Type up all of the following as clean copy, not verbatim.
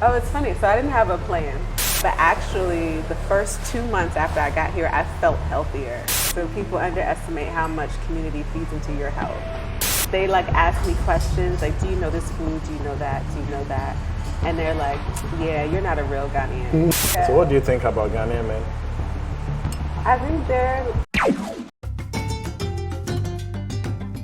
Oh, it's funny. So I didn't have a plan, but actually the first 2 months after I got here, I felt healthier. So people underestimate how much community feeds into your health. They like ask me questions like, do you know this food? Do you know that? Do you know that? And they're like, yeah, you're not a real Ghanaian. So what do you think about Ghanaian men? I think they're...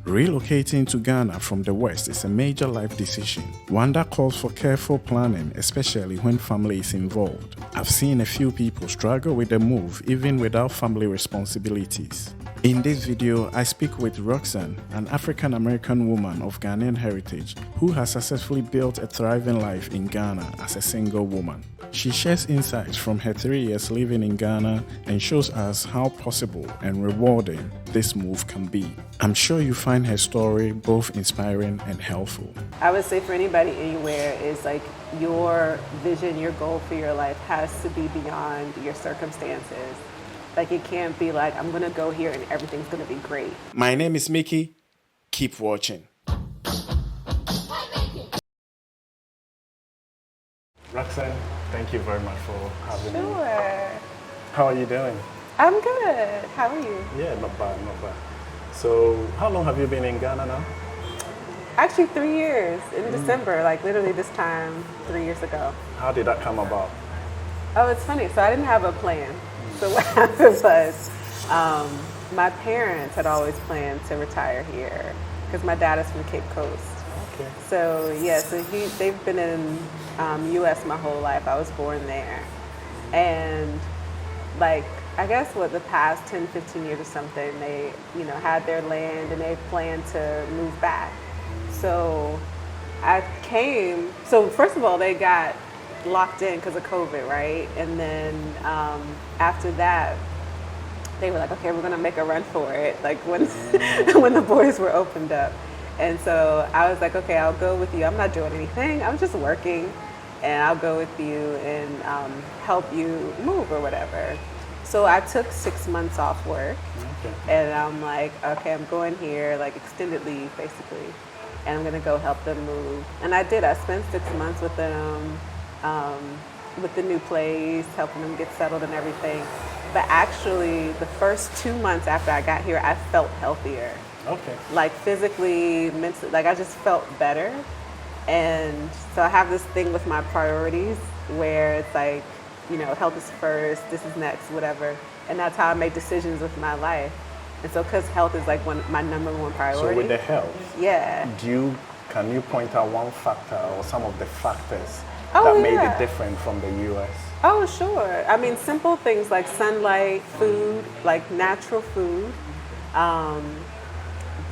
Relocating to Ghana from the West is a major life decision, one that calls for careful planning, especially when family is involved. I've seen a few people struggle with the move even without family responsibilities. In this video, I speak with Roxanne, an African-American woman of Ghanaian heritage who has successfully built a thriving life in Ghana as a single woman. She shares insights from her 3 years living in Ghana and shows us how possible and rewarding this move can be. I'm sure you find her story both inspiring and helpful. I would say for anybody anywhere is like your vision, your goal for your life has to be beyond your circumstances. Like it can't be like, I'm gonna go here and everything's gonna be great. My name is Mickey. Keep watching. Roxanne, thank you very much for having me. Sure. How are you doing? I'm good. How are you? Yeah, not bad, not bad. So how long have you been in Ghana now? Actually 3 years in December, like literally this time 3 years ago. How did that come about? Oh, it's funny. So I didn't have a plan. So what happened was my parents had always planned to retire here because my dad is from Cape Coast. Okay. So yeah, so they've been in U.S. my whole life. I was born there. And like, I guess what the past 10, 15 years or something, they, had their land and they planned to move back. So I came, so first of all, they got locked in because of COVID, right? And then after that, they were like, okay, we're gonna make a run for it, like when when the borders were opened up. And so I was like, okay, I'll go with you. I'm not doing anything. I'm just working, and I'll go with you and help you move or whatever. So I took 6 months off work, and I'm like, okay, I'm going here, like extended leave basically, and I'm gonna go help them move. And I did. I spent 6 months with them, with the new place, helping them get settled and everything. But actually, the first 2 months after I got here, I felt healthier. Okay. Like physically, mentally, like I just felt better. And so I have this thing with my priorities where it's like, health is first, this is next, whatever. And that's how I make decisions with my life. And so because health is like my number one priority. So with the health, yeah. Can you point out one factor or some of the factors that made it different from the US? Oh, sure. I mean, simple things like sunlight, food, like natural food,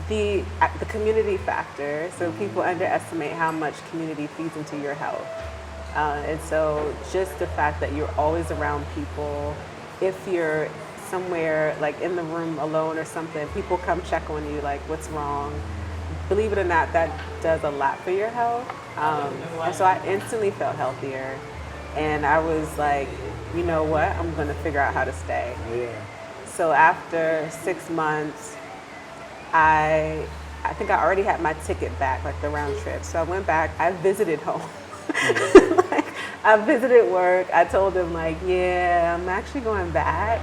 the community factor. So people underestimate how much community feeds into your health. And so just the fact that you're always around people, if you're somewhere like in the room alone or something, people come check on you, like what's wrong. Believe it or not, that does a lot for your health. And so I instantly felt healthier. And I was like, you know what, I'm gonna figure out how to stay. Yeah. So after 6 months, I think I already had my ticket back, like the round trip. So I went back, I visited home. Like, I visited work, I told them like, yeah, I'm actually going back.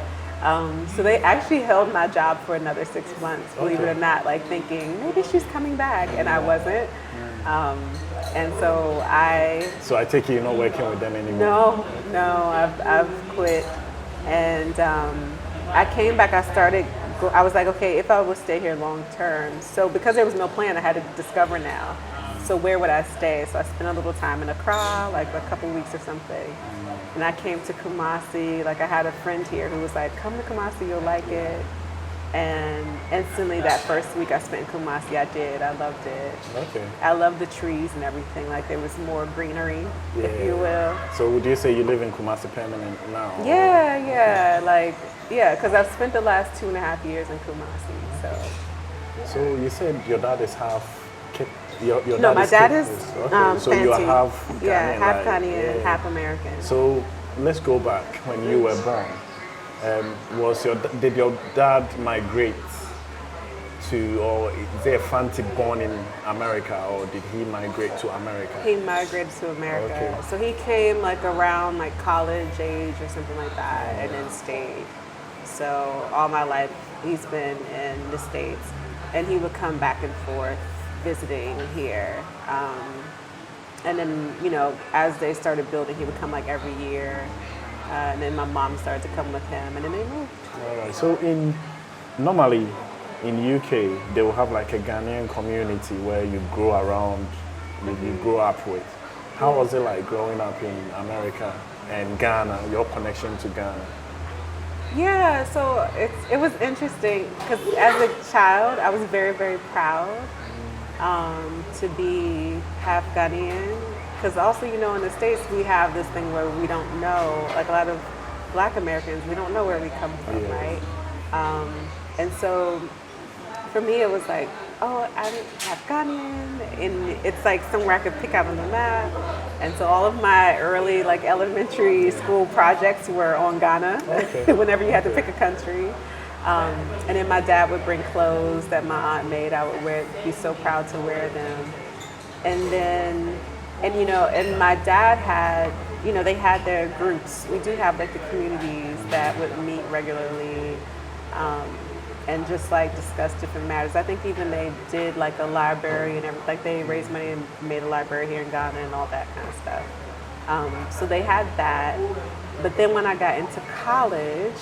So they actually held my job for another 6 months, believe it or not, like thinking maybe she's coming back, and I wasn't. And so So I take it you're not working with them anymore? No, I've quit. And I came back, I was like, okay, if I would stay here long term. So because there was no plan, I had to discover now. So where would I stay? So I spent a little time in Accra, like a couple weeks or something. And I came to Kumasi, like I had a friend here who was like, come to Kumasi, you'll like it. And instantly that first week I spent in Kumasi, I did, I loved it. Okay. I loved the trees and everything, like there was more greenery, if you will. So would you say you live in Kumasi permanent now? Yeah, because I've spent the last 2.5 years in Kumasi, so. So you said your dad is half Cape. No, my dad is so you are half Ghanaian, half Ghanaian, half American. So let's go back when you were born. Did your dad migrate to, or is there a Fanti born in America, or did he migrate to America? He migrated to America. Okay. So he came like around like college age or something like that, and then stayed. So all my life he's been in the States, and he would come back and forth visiting here. And then, you know, as they started building, he would come like every year. And then my mom started to come with him, and then they moved. All right. So normally in UK, they will have like a Ghanaian community where you grow around, you grow up with. How was it like growing up in America and Ghana, your connection to Ghana? Yeah, so it was interesting because as a child, I was very, very proud to be half Ghanaian. Because also, you know, in the States, we have this thing where we don't know, like a lot of Black Americans, we don't know where we come from, right? And so for me, it was like, oh, I'm half Ghanaian, and it's like somewhere I could pick out on the map. And so all of my early, like elementary school projects were on Ghana, whenever you had to pick a country. And then my dad would bring clothes that my aunt made. I would be so proud to wear them. And then, and you know, and my dad had, you know, they had their groups. We do have like the communities that would meet regularly and just like discuss different matters. I think even they did like a library and everything. Like they raised money and made a library here in Ghana and all that kind of stuff. So they had that. But then when I got into college,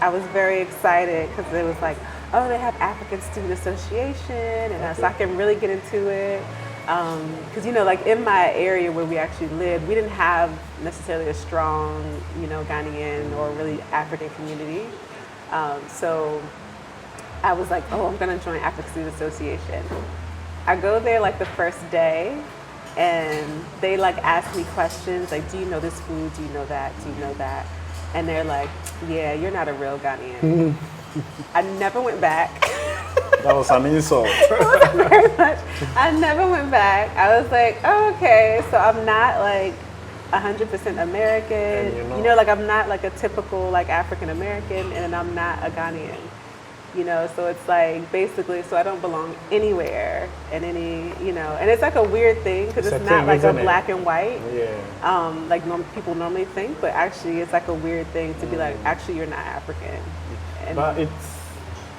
I was very excited because it was like, oh, they have African Student Association, and so I can really get into it. Because, you know, like in my area where we actually lived, we didn't have necessarily a strong, you know, Ghanaian or really African community. So I was like, oh, I'm going to join African Student Association. I go there like the first day, and they like ask me questions like, do you know this food? Do you know that? Do you know that? And they're like, yeah, you're not a real Ghanaian. I never went back. That was an insult. Very much. I never went back. I was like, oh, okay, so I'm not like 100% American. You know, like I'm not like a typical like African American, and I'm not a Ghanaian. You know, so it's like basically, so I don't belong anywhere in any, you know, and it's like a weird thing because it's not like a black and white, like people normally think, but actually it's like a weird thing to be like, actually you're not African. And but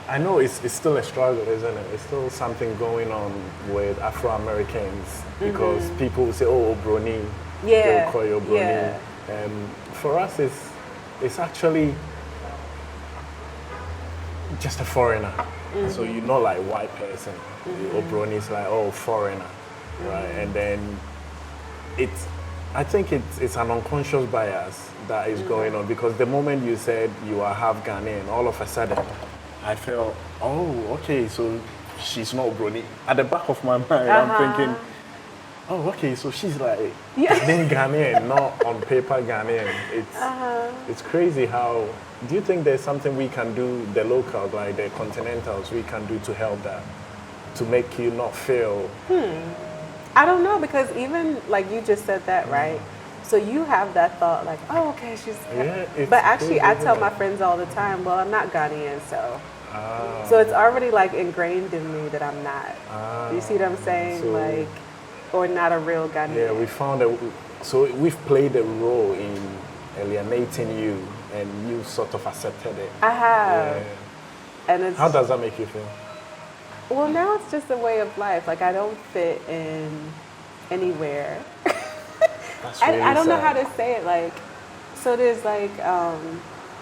I know it's still a struggle, isn't it? It's still something going on with Afro-Americans because people will say, oh, Obroni, they'll call you Obroni. For us, it's actually just a foreigner. So you're not like white person. Obroni is like, oh, foreigner, right? And then I think it's an unconscious bias that is going on because the moment you said you are half Ghanaian, all of a sudden I felt, oh, okay, so she's not Obroni. At the back of my mind, I'm thinking, oh, okay, so she's like being Ghanaian, not on paper Ghanaian. It's crazy how. Do you think there's something we can do, the locals, like the continentals, we can do to help that, to make you not feel? I don't know, because even like you just said that, right? So you have that thought like, oh, okay, she's. But actually, I tell my friends all the time, well, I'm not Ghanaian, so. So it's already like ingrained in me that I'm not. You see what I'm saying? So, like, or not a real Ghanaian. Yeah, we found so we've played a role in alienating you, and you sort of accepted it. I have. Yeah. And how does that make you feel? Well, now it's just a way of life. Like I don't fit in anywhere. That's really I don't sad. know how to say it. Like, so there's like,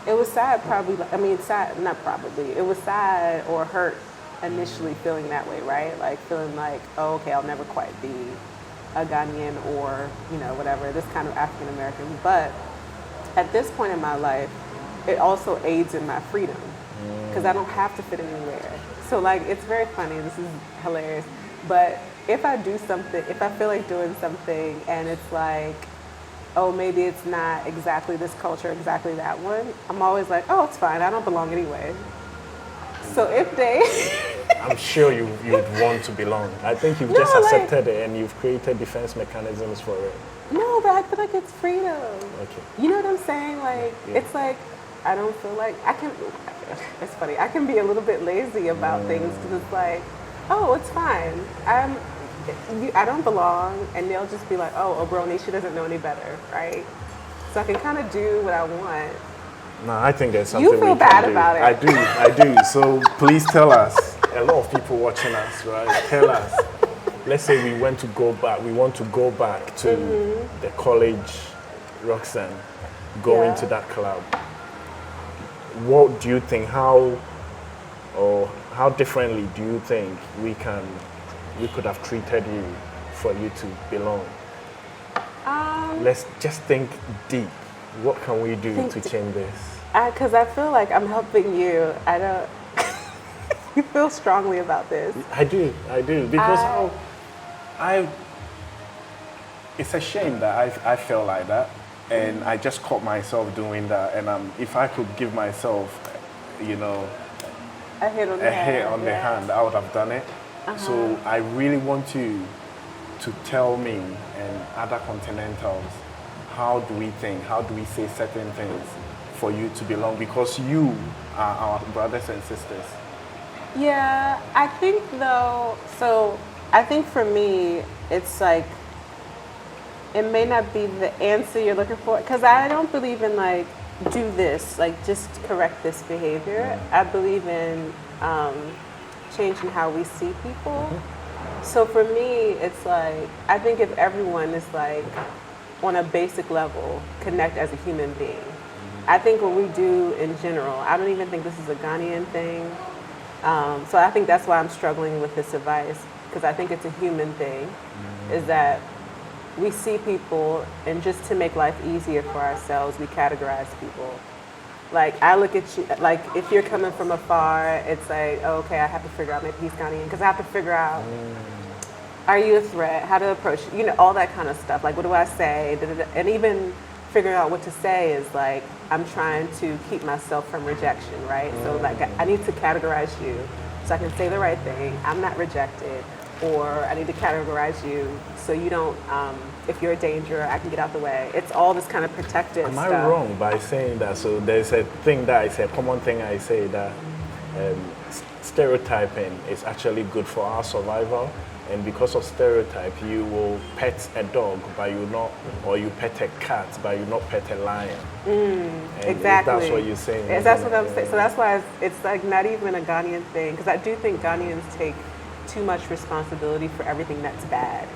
it was sad probably. I mean, sad, not probably. It was sad or hurt initially feeling that way, right? Like feeling like, oh, okay, I'll never quite be a Ghanaian or, you know, whatever, this kind of African American. But at this point in my life, it also aids in my freedom because I don't have to fit anywhere. So like, it's very funny, this is hilarious, but if I do something, if I feel like doing something and it's like, oh, maybe it's not exactly this culture, exactly that one, I'm always like, oh, it's fine, I don't belong anyway. So if they... I'm sure you'd want to belong. I think you've just accepted it and you've created defense mechanisms for it. No, but I feel like it's freedom. Okay. You know what I'm saying? Like, it's like, I don't feel like, it's funny. I can be a little bit lazy about things because it's like, oh, it's fine. I don't belong, and they'll just be like, oh, Obroni, she doesn't know any better, right? So I can kind of do what I want. No, I think there's something You feel we bad can do. about it. I do. So please tell us. A lot of people watching us, right? Tell us. Let's say we want to go back to the college, Roxanne, going to that club. What do you think? How differently do you think we could have treated you for you to belong? Let's just think deep. What can we do to change this? Because I feel like I'm helping you. I don't. You feel strongly about this. I do because it's a shame that I feel like that, and I just caught myself doing that. And if I could give myself, a hit on the hand, I would have done it. So I really want you to tell me and other continentals, how do we think? How do we say certain things for you to belong? Because you are our brothers and sisters. Yeah, I think though, so I think for me, it's like, it may not be the answer you're looking for, because I don't believe in like, do this, like just correct this behavior. I believe in changing how we see people. So for me, it's like, I think if everyone is like, on a basic level, connect as a human being. I think what we do in general, I don't even think this is a Ghanaian thing. So I think that's why I'm struggling with this advice, because I think it's a human thing, is that we see people, and just to make life easier for ourselves, we categorize people. Like, I look at you, like, if you're coming from afar, it's like, oh, okay, I have to figure out maybe he's Ghanaian, because I have to figure out, are you a threat, how to approach, all that kind of stuff. Like, what do I say? And even figuring out what to say is like, I'm trying to keep myself from rejection, right? So like, I need to categorize you so I can say the right thing. I'm not rejected. Or I need to categorize you so you don't, if you're a danger, I can get out the way. It's all this kind of protective stuff. Am I wrong by saying that? So there's a thing that I say, a common thing I say, that stereotyping is actually good for our survival. And because of stereotype, you will pet a dog, but you not, or you pet a cat, but you not pet a lion. Exactly. That's what you're saying. Yes, that's what I'm saying. So that's why it's like not even a Ghanaian thing, because I do think Ghanaians take too much responsibility for everything that's bad.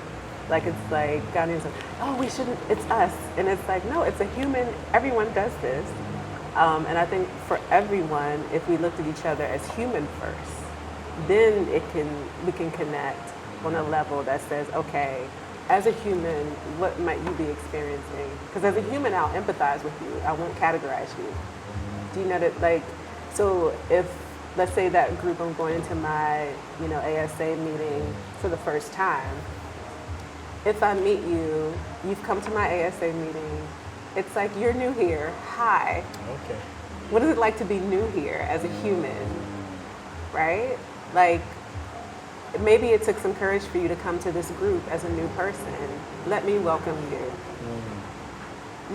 Like, it's like Ghanaians are, oh, we shouldn't, it's us. And it's like, no, it's a human, everyone does this. And I think for everyone, if we looked at each other as human first, then we can connect on a level that says, okay, as a human, what might you be experiencing? Because as a human, I'll empathize with you. I won't categorize you. Do you know that, like, so if, let's say that group, I'm going into my, ASA meeting for the first time. If I meet you, you've come to my ASA meeting, it's like, you're new here, hi. Okay. What is it like to be new here as a human, right? Like, maybe it took some courage for you to come to this group as a new person. Let me welcome you.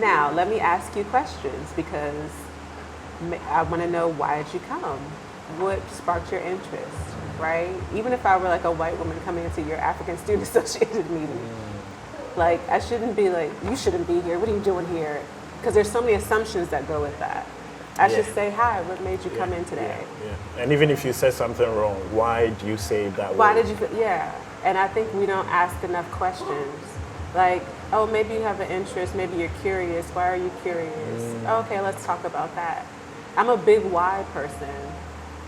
Now, let me ask you questions, because I want to know, why did you come? What sparked your interest, right? Even if I were like a white woman coming into your African Student Association meeting, like, I shouldn't be like, you shouldn't be here, what are you doing here? Because there's so many assumptions that go with that. I should say, hi, what made you come in today? Yeah. And even if you said something wrong, why do you say it that way? Why did you, and I think we don't ask enough questions. Like, oh, maybe you have an interest, maybe you're curious, why are you curious? Okay, let's talk about that. I'm a big why person.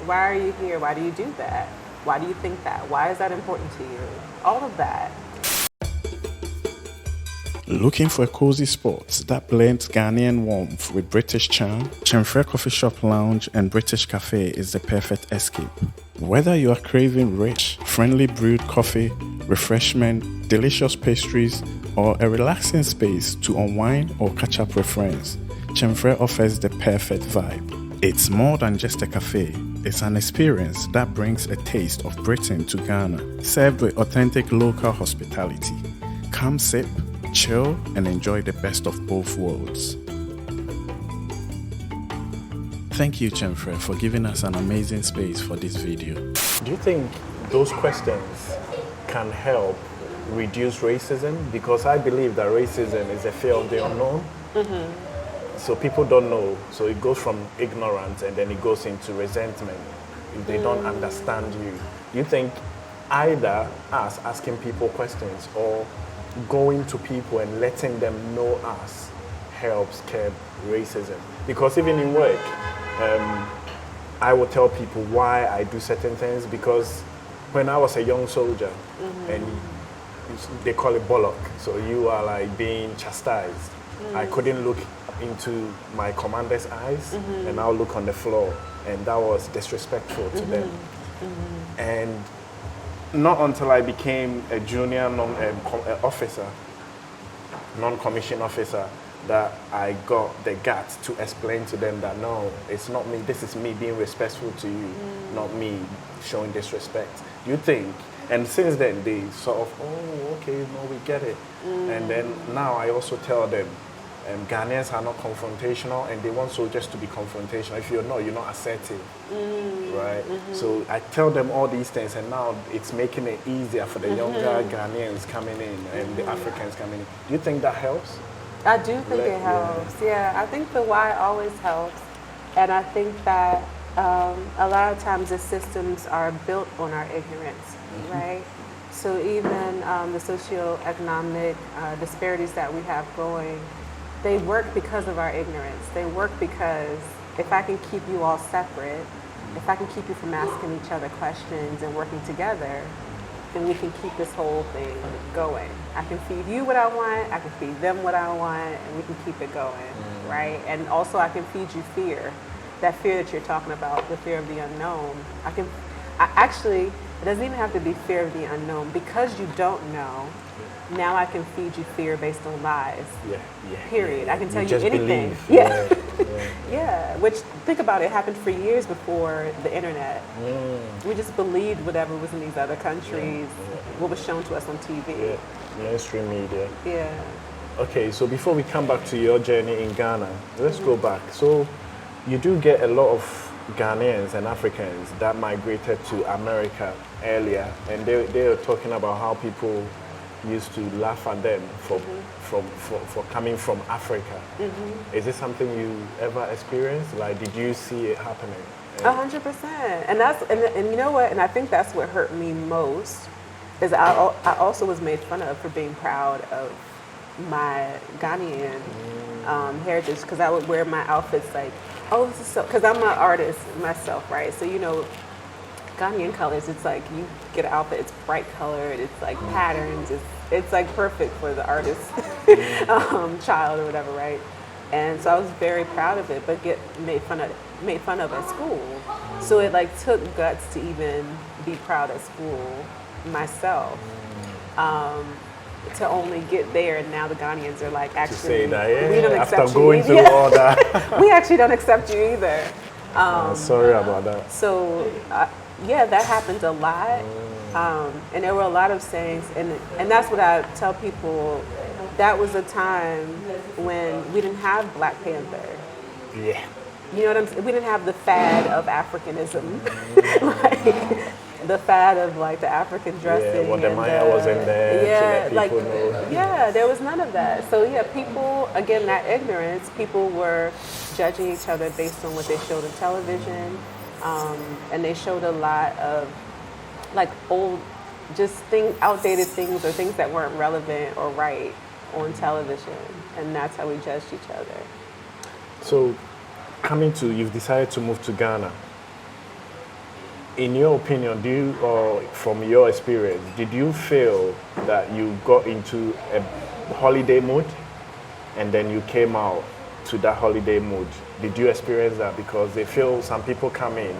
Why are you here? Why do you do that? Why do you think that? Why is that important to you? All of that. Looking for a cozy spot that blends Ghanaian warmth with British charm? Chemfre Coffee Shop Lounge and British Cafe is the perfect escape. Whether you are craving rich, friendly brewed coffee, refreshment, delicious pastries, or a relaxing space to unwind or catch up with friends, Chemfre offers the perfect vibe. It's more than just a cafe. It's an experience that brings a taste of Britain to Ghana, served with authentic local hospitality. Come sip, chill, and enjoy the best of both worlds. Thank you, Chemfre, for giving us an amazing space for this video. Do you think those questions can help reduce racism? Because I believe that racism is a fear of the unknown. So people don't know. So it goes from ignorance and then it goes into resentment if they don't understand you. Do you think either us asking people questions or going to people and letting them know us helps curb racism? Because even in work, I will tell people why I do certain things, because when I was a young soldier, and they call it bollock, so you are like being chastised. I couldn't look into my commander's eyes, and I'll look on the floor, and that was disrespectful to them. And not until I became a junior non-commissioned officer, that I got the guts to explain to them that no, it's not me, this is me being respectful to you, not me showing disrespect. Do you think, and since then they sort of, oh, okay, no, we get it. And then now I also tell them, Ghanaians are not confrontational, and they want soldiers to be confrontational. If you're not assertive, right? So I tell them all these things, and now it's making it easier for the younger Ghanaians coming in and the Africans coming in. Do you think that helps? I do think it helps. Yeah, I think the why always helps. And I think that a lot of times the systems are built on our ignorance, right? So even the socioeconomic disparities that we have going, they work because of our ignorance. They work because if I can keep you all separate, if I can keep you from asking each other questions and working together, then we can keep this whole thing going. I can feed you what I want, I can feed them what I want, and we can keep it going, right? And also I can feed you fear, that fear that you're talking about, the fear of the unknown. Actually, it doesn't even have to be fear of the unknown. Because you don't know, now I can feed you fear based on lies. Period. I can tell you anything. Believe. Yeah. Which, think about it, happened for years before the internet. We just believed whatever was in these other countries, what was shown to us on TV. Mainstream media. Yeah. Okay, so before we come back to your journey in Ghana, let's go back. So you do get a lot of Ghanaians and Africans that migrated to America earlier, and they are talking about how people used to laugh at them for coming from Africa. Is this something you ever experienced? Like, did you see it happening? 100%. And you know what? And I think that's what hurt me most, is I also was made fun of for being proud of my Ghanaian heritage, because I would wear my outfits like, oh, this is so, because I'm an artist myself, right? So, you know, Ghanaian colors, it's like you get an outfit, it's bright colored, it's like patterns, it's like perfect for the artist child or whatever, right? And so I was very proud of it, but get made fun of at school. So it like took guts to even be proud at school myself. To only get there, and now the Ghanaians are like, actually, say that, we don't accept after you going either. through all that. We actually don't accept you either. Sorry about that. So, yeah, that happened a lot. And there were a lot of sayings, and that's what I tell people. That was a time when we didn't have Black Panther. Yeah. You know what I'm saying? We didn't have the fad of Africanism. Like, the fad of like the African dressing. Yeah, well, the Maya was in there to let people know. Yeah, there was none of that. So yeah, people, again, that ignorance, people were judging each other based on what they showed on television. And they showed a lot of like old, outdated things or things that weren't relevant or right on television. And that's how we judged each other. So you've decided to move to Ghana. In your opinion, or from your experience, did you feel that you got into a holiday mood and then you came out to that holiday mood? Did you experience that? Because they feel some people come in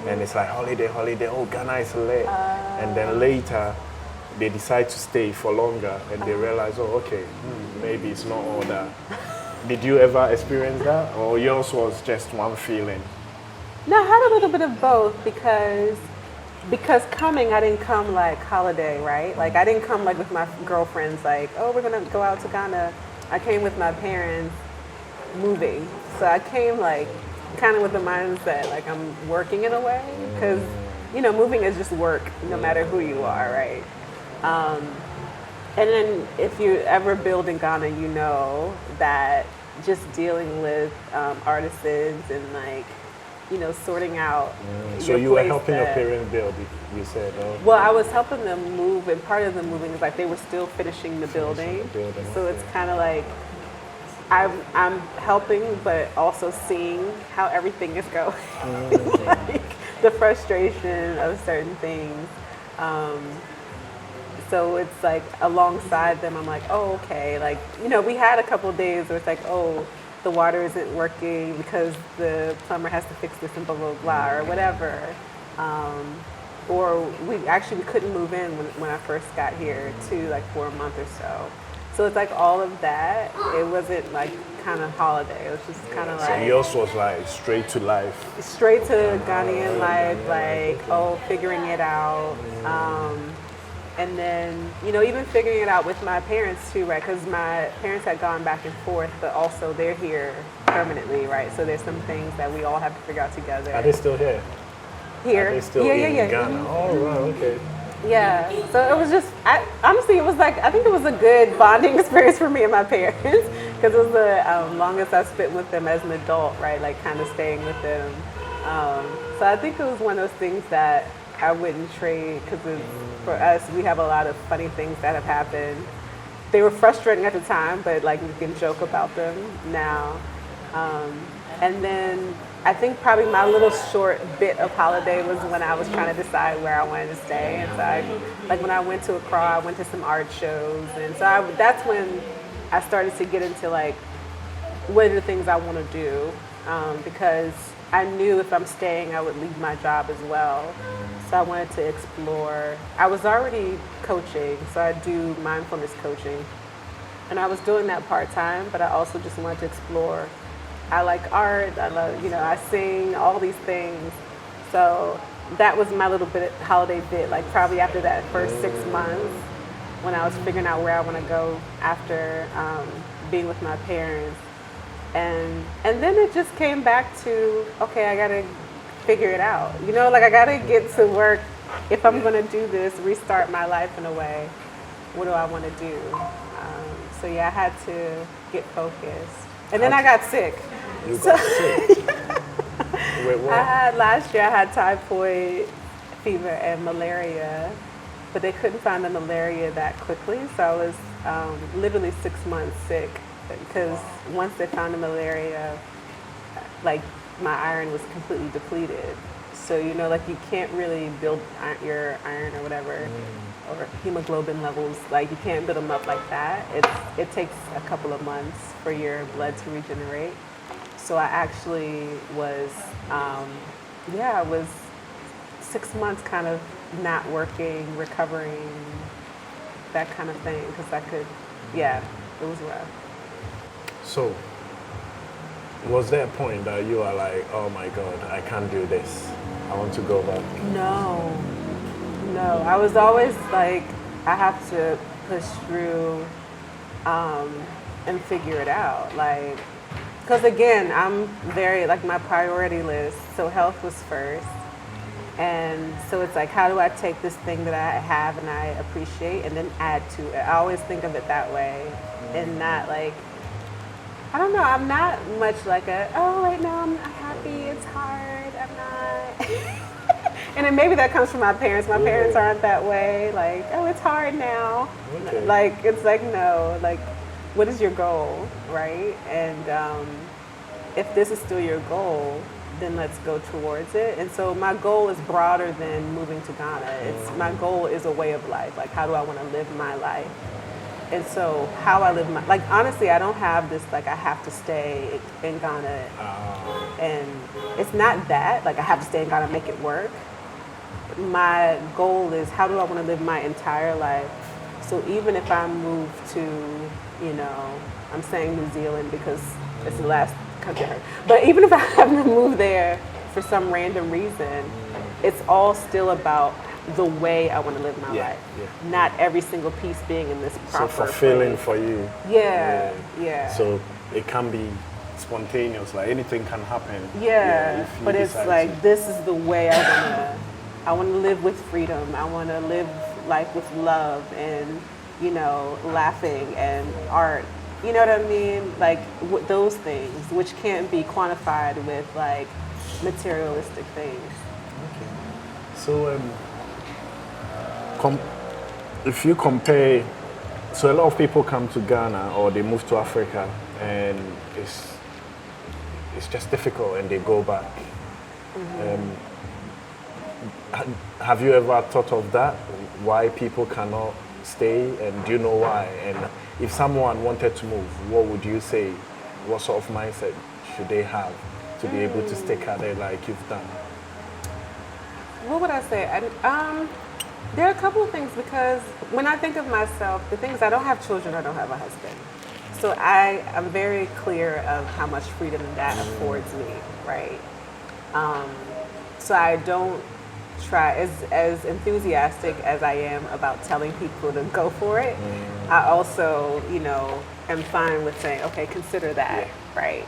and it's like holiday, oh, Ghana is lit. And then later they decide to stay for longer and they realize, oh, okay, maybe it's not all that. Did you ever experience that, or yours was just one feeling? No, I had a little bit of both, because coming, I didn't come like holiday, right? Like I didn't come like with my girlfriends like, oh, we're gonna go out to Ghana. I came with my parents moving. So I came like kind of with the mindset, like I'm working in a way, because, you know, moving is just work, no matter who you are, right? And then if you ever build in Ghana, you know that just dealing with artisans and like, you know, sorting out. So you were helping your parents build, you said? Oh. Well, I was helping them move, and part of the moving is like they were still finishing the building. So it's kind of like I'm helping, but also seeing how everything is going, like the frustration of certain things. So it's like alongside them, I'm like, oh, okay. Like, you know, we had a couple of days where it's like, oh, the water isn't working because the plumber has to fix this and blah, blah, blah, or whatever. Or we couldn't move in when I first got here too, like for a month or so. So it's like all of that. It wasn't like kind of holiday. It was just kind of like. So yours was like straight to life. Straight to Ghanaian life, like, figuring it out. And then, you know, even figuring it out with my parents too, right? Because my parents had gone back and forth, but also they're here permanently, right? So there's some things that we all have to figure out together. Are they still here? Here? Are they still in Ghana? Mm-hmm. Oh, right, okay. Yeah, so it was just, honestly, it was like, I think it was a good bonding experience for me and my parents, because it was the longest I spent with them as an adult, right? Like kind of staying with them. So I think it was one of those things that I wouldn't trade, because for us, we have a lot of funny things that have happened. They were frustrating at the time, but like we can joke about them now. And then I think probably my little short bit of holiday was when I was trying to decide where I wanted to stay. And so like when I went to Accra, I went to some art shows. And so that's when I started to get into like, what are the things I want to do? Because I knew if I'm staying, I would leave my job as well. So I wanted to explore. I was already coaching, so I do mindfulness coaching. And I was doing that part-time, but I also just wanted to explore. I like art, I love, you know, I sing, all these things. So that was my little bit holiday bit, like probably after that first 6 months when I was figuring out where I want to go after being with my parents. And then it just came back to, okay, I gotta figure it out. You know, like I gotta get to work. If I'm gonna do this, restart my life in a way, what do I wanna do? So yeah, I had to get focused. And then I got sick. You got sick? Wait, what? Last year I had typhoid fever and malaria, but they couldn't find the malaria that quickly. So I was literally 6 months sick, because once they found the malaria, like my iron was completely depleted. So, you know, like you can't really build your iron or whatever, or hemoglobin levels, like you can't build them up like that. It takes a couple of months for your blood to regenerate. So I actually was, I was 6 months kind of not working, recovering, that kind of thing, because it was rough. So, was there a point that you are like, oh my God, I can't do this, I want to go back? No. I was always like, I have to push through and figure it out. Like, because again, I'm very, like my priority list, so health was first. And so it's like, how do I take this thing that I have and I appreciate and then add to it? I always think of it that way, and not like, I don't know, I'm not much like right now I'm happy, it's hard, I'm not. And then maybe that comes from my parents. My parents aren't that way, like, oh, it's hard now. Okay. Like, it's like, no, like, what is your goal, right? And if this is still your goal, then let's go towards it. And so my goal is broader than moving to Ghana. My goal is a way of life. Like, how do I want to live my life? And so how I live my, like, honestly, I don't have this, like, I have to stay in Ghana. And it's not that, like, I have to stay in Ghana and make it work. My goal is, how do I want to live my entire life? So even if I move to, you know, I'm saying New Zealand because it's the last country I heard. But even if I happen to move there for some random reason, it's all still about the way I want to live my life. Yeah. Not every single piece being in this proper So fulfilling place. For you. Yeah. So it can be spontaneous. Like anything can happen. Yeah, if you but it's decide like to. this is the way I want to live with freedom. I want to live life with love and laughing and art. You know what I mean? Like those things, which can't be quantified with like materialistic things. Okay. So if you compare, so a lot of people come to Ghana or they move to Africa, and it's just difficult, and they go back. Have you ever thought of that? Why people cannot stay, and do you know why? And if someone wanted to move, what would you say? What sort of mindset should they have to be able to stick at it like you've done? What would I say? There are a couple of things, because when I think of myself, the things I don't have children, I don't have a husband. So I am very clear of how much freedom that affords me, right? So I don't try, as enthusiastic as I am about telling people to go for it, I also, am fine with saying, okay, consider that, right?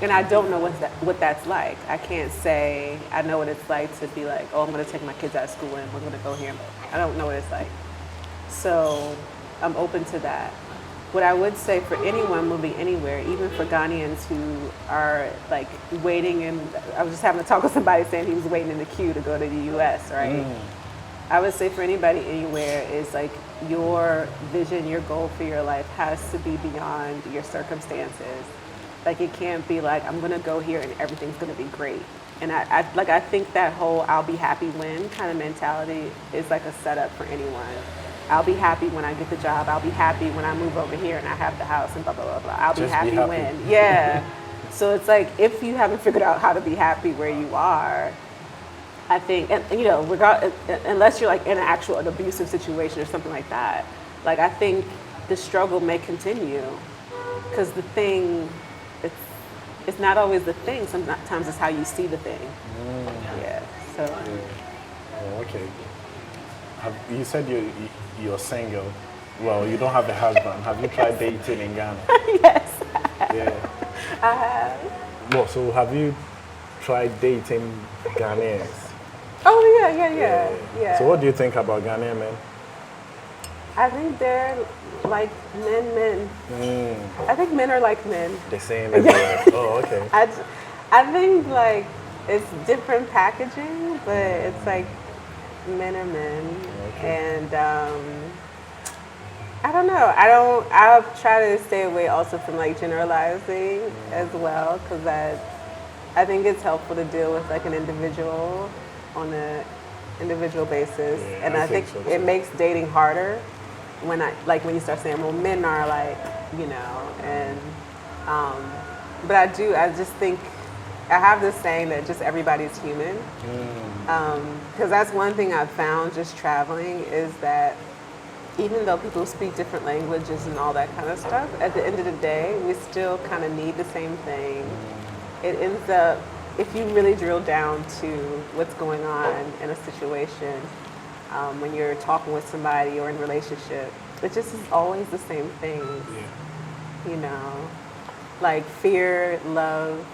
And I don't know what that's like. I can't say I know what it's like to be like, oh, I'm going to take my kids out of school and we're going to go here. I don't know what it's like. So I'm open to that. What I would say for anyone moving anywhere, even for Ghanaians who are like waiting, and I was just having a talk with somebody saying he was waiting in the queue to go to the US, right? I would say for anybody anywhere is like your vision, your goal for your life has to be beyond your circumstances. Like it can't be like, I'm gonna go here and everything's gonna be great. And I think that whole I'll be happy when kind of mentality is like a setup for anyone. I'll be happy when I get the job. I'll be happy when I move over here and I have the house and blah, blah, blah, blah. I'll be happy when. Yeah. So it's like, if you haven't figured out how to be happy where you are, I think, and unless you're like in an abusive situation or something like that, like I think the struggle may continue, because the thing, it's not always the thing. Sometimes it's how you see the thing. Yeah. So. Oh, okay. You said you're single. Well, you don't have a husband. Have you tried dating in Ghana? Yes. Yeah. I have. Well, so have you tried dating Ghanaians? Oh yeah. So what do you think about Ghanaian men? I think they're like men. I think men are like men. The same everywhere. Oh, okay. I think like it's different packaging, but it's like men are men. Okay. And I don't know. I'll try to stay away also from like generalizing as well, because I think it's helpful to deal with like an individual on an individual basis. Yeah, and I think so, it makes dating harder when you start saying, well, men are like, and but I just think I have this saying that just everybody's human. Because that's one thing I've found just traveling, is that even though people speak different languages and all that kind of stuff, at the end of the day, we still kind of need the same thing. It ends up, if you really drill down to what's going on in a situation, when you're talking with somebody or in a relationship, it just is always the same things. Like fear, love,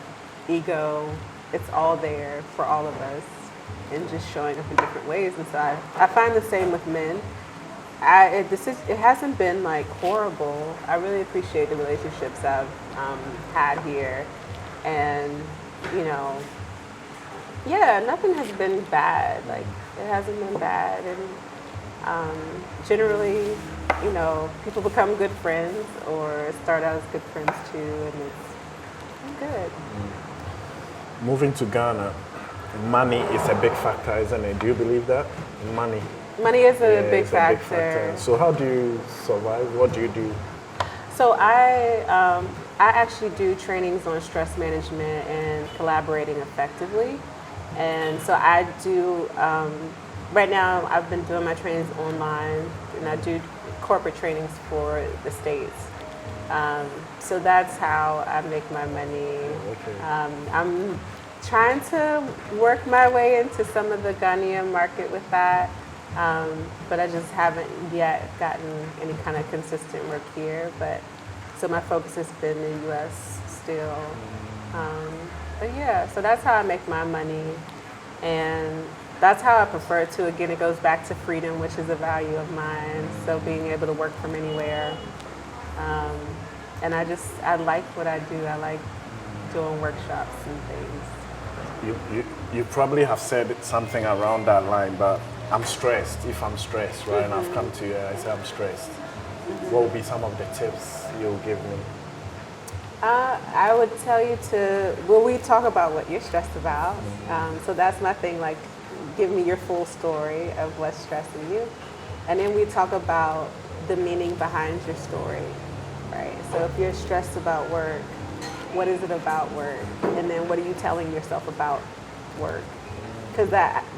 ego, it's all there for all of us, and just showing up in different ways. And so I find the same with men. It hasn't been like horrible. I really appreciate the relationships I've had here, and nothing has been bad. Like it hasn't been bad, and generally, people become good friends or start out as good friends too, and it's good. Moving to Ghana, money is a big factor, isn't it? Do you believe that? Money is a big factor. So how do you survive? What do you do? So I actually do trainings on stress management and collaborating effectively. And so I do, right now I've been doing my trainings online, and I do corporate trainings for the States. So that's how I make my money. Okay. I'm trying to work my way into some of the Ghanaian market with that, but I just haven't yet gotten any kind of consistent work here. But So my focus has been the U.S. still. But yeah, so that's how I make my money. And that's how I prefer it to. Again, it goes back to freedom, which is a value of mine. So being able to work from anywhere. And I like what I do. I like doing workshops and things. You probably have said something around that line, but I'm stressed. If I'm stressed, right, and I've come to you and I say I'm stressed, what would be some of the tips you'll give me? I would tell you we talk about what you're stressed about. So that's my thing, like, give me your full story of what's stressing you. And then we talk about the meaning behind your story, right? So if you're stressed about work, what is it about work? And then what are you telling yourself about work? Because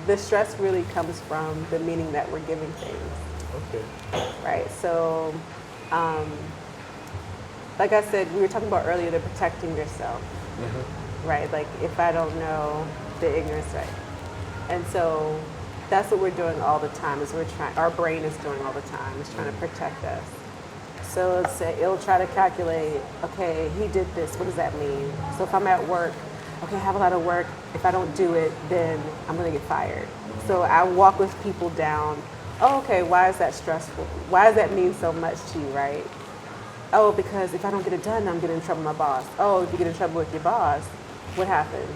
the stress really comes from the meaning that we're giving things. Okay. Right, so like I said, we were talking about earlier, the protecting yourself, right? Like if I don't know, the ignorance, right? And so that's what we're doing all the time, is our brain is doing all the time, is trying to protect us. So it'll try to calculate, okay, he did this, what does that mean? So if I'm at work, okay, I have a lot of work, if I don't do it, then I'm gonna get fired. So I walk with people down, oh, okay, why is that stressful? Why does that mean so much to you, right? Oh, because if I don't get it done, I'm getting in trouble with my boss. Oh, if you get in trouble with your boss, what happens?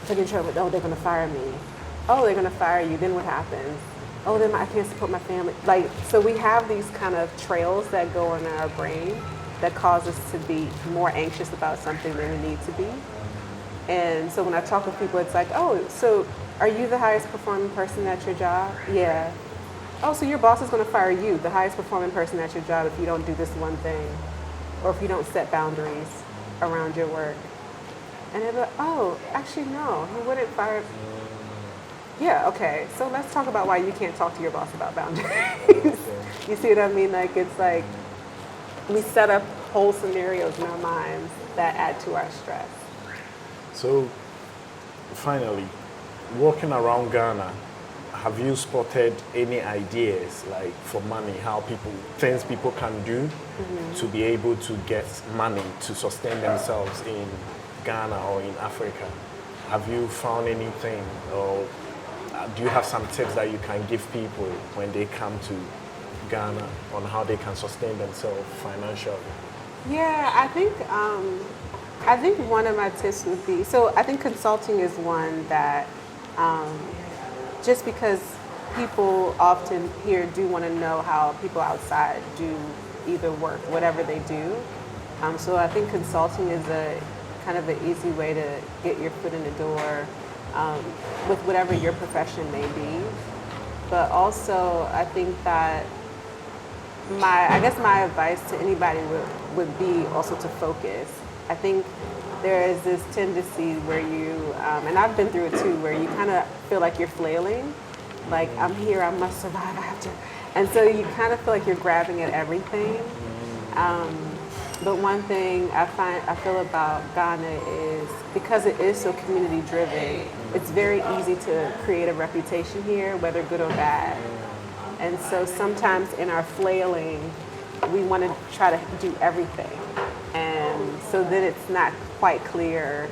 If I get in trouble, oh, they're gonna fire me. Oh, they're gonna fire you, then what happens? Oh, then I can't support my family. Like, so we have these kind of trails that go in our brain that cause us to be more anxious about something than we need to be. And so when I talk with people, it's like, oh, so are you the highest performing person at your job? Yeah. Oh, so your boss is gonna fire you, the highest performing person at your job, if you don't do this one thing, or if you don't set boundaries around your work. And they're like, oh, actually no, he wouldn't fire. Yeah, okay, so let's talk about why you can't talk to your boss about boundaries. You see what I mean? Like, it's like we set up whole scenarios in our minds that add to our stress. So, finally, walking around Ghana, have you spotted any ideas, like for money, things people can do to be able to get money to sustain themselves in Ghana or in Africa? Have you found anything, or do you have some tips that you can give people when they come to Ghana on how they can sustain themselves financially? Yeah, I think one of my tips would be, so I think consulting is one that, just because people often here do want to know how people outside do either work, whatever they do. So I think consulting is a kind of an easy way to get your foot in the door with whatever your profession may be. But also, I think that my advice to anybody would be also to focus. I think there is this tendency where you, and I've been through it too, where you kind of feel like you're flailing, like I'm here, I must survive, I have to, and so you kind of feel like you're grabbing at everything. But one thing I feel about Ghana is, because it is so community driven, it's very easy to create a reputation here, whether good or bad. And so sometimes in our flailing, we want to try to do everything. And so then it's not quite clear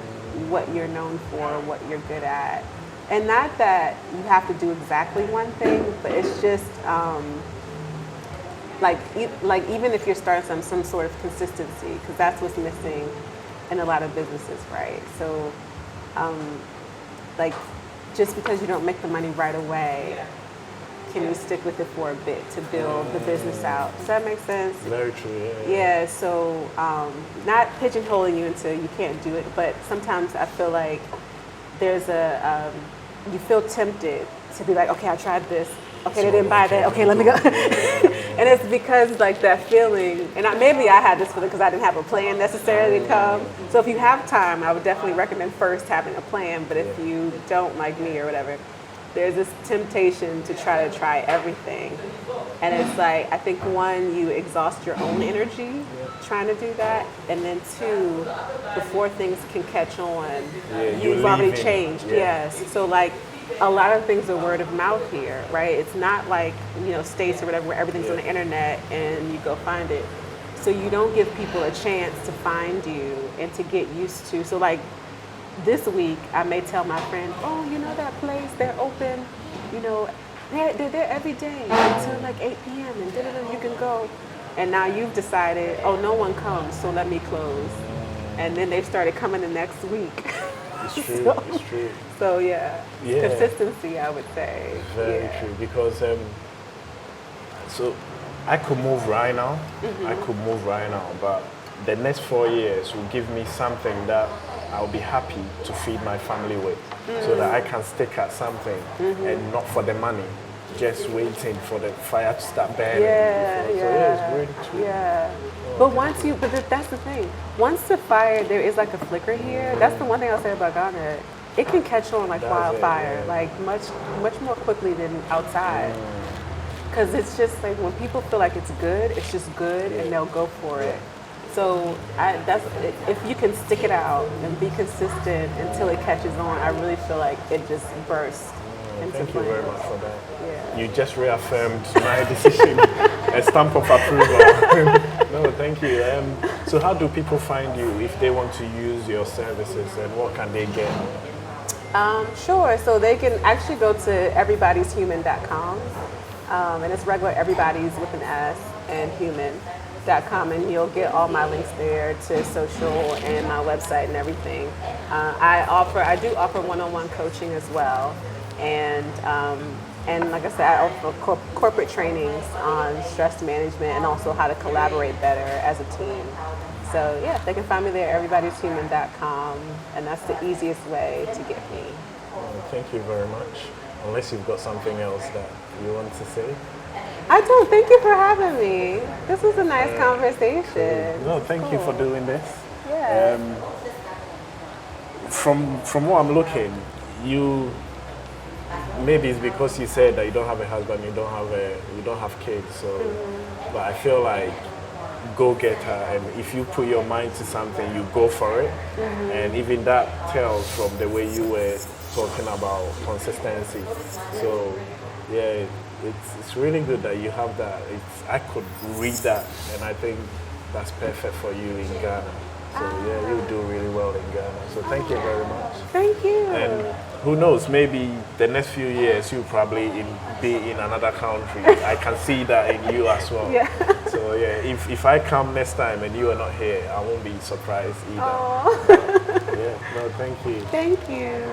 what you're known for, what you're good at. And not that you have to do exactly one thing, but it's just like even if you're starting some sort of consistency, because that's what's missing in a lot of businesses, right? So like, just because you don't make the money right away, can you stick with it for a bit to build the business out? Does that make sense? Very true, Yeah, so not pigeonholing you into you can't do it, but sometimes I feel like there's you feel tempted to be like, okay, I tried this. Okay, they didn't buy that. Okay, let me go. And it's because like that feeling, and maybe I had this feeling because I didn't have a plan necessarily to come. So if you have time, I would definitely recommend first having a plan. But if you don't, like me or whatever, there's this temptation to try everything. And it's like, I think one, you exhaust your own energy trying to do that. And then two, before things can catch on, you've already changed. Yes. So like, a lot of things are word of mouth here, right? It's not like, states or whatever where everything's on the internet and you go find it. So you don't give people a chance to find you and to get used to. So like this week, I may tell my friend, oh, you know that place, they're open, you know, they're there every day until like 8 p.m. and da-da-da, you can go. And now you've decided, oh, no one comes, so let me close. And then they've started coming the next week. It's true. It's true. So yeah, consistency, I would say. Very true. Because so I could move right now. I could move right now, but the next 4 years will give me something that I'll be happy to feed my family with, so that I can stick at something and not for the money, just waiting for the fire to start burning. Yeah. So it's really true. Yeah. But that's the thing. Once the fire, there is like a flicker here. That's the one thing I'll say about Ghana. It can catch on like wildfire, like much more quickly than outside. Because it's just like when people feel like it's good, it's just good, and they'll go for it. So if you can stick it out and be consistent until it catches on, I really feel like it just bursts. Thank you very much for that. Yeah. You just reaffirmed my decision, a stamp of approval. No, thank you. So how do people find you if they want to use your services, and what can they get? Sure. So they can actually go to everybody'shuman.com, and it's regular everybody's with an S and human.com, and you'll get all my links there to social and my website and everything. I do offer one-on-one coaching as well, and like I said, I offer corporate trainings on stress management and also how to collaborate better as a team. So yeah, they can find me there, everybody'shuman.com, and that's the easiest way to get me. Thank you very much. Unless you've got something else that you want to say. I don't. Thank you for having me. This was a nice conversation. No, thank you for doing this. Yeah. From what I'm looking, you maybe it's because you said that you don't have a husband, you don't have kids. So, but I feel like go-getter, and if you put your mind to something, you go for it. And even that tells from the way you were talking about consistency. So yeah, it's really good that you have that. I could read that, and I think that's perfect for you in Ghana. So yeah, you do really well in Ghana. So thank you very much. Thank you. And who knows, maybe the next few years you'll probably be in another country. I can see that in you as well. Yeah. So yeah, if I come next time and you are not here, I won't be surprised either. Aww. Yeah, no, thank you. Thank you.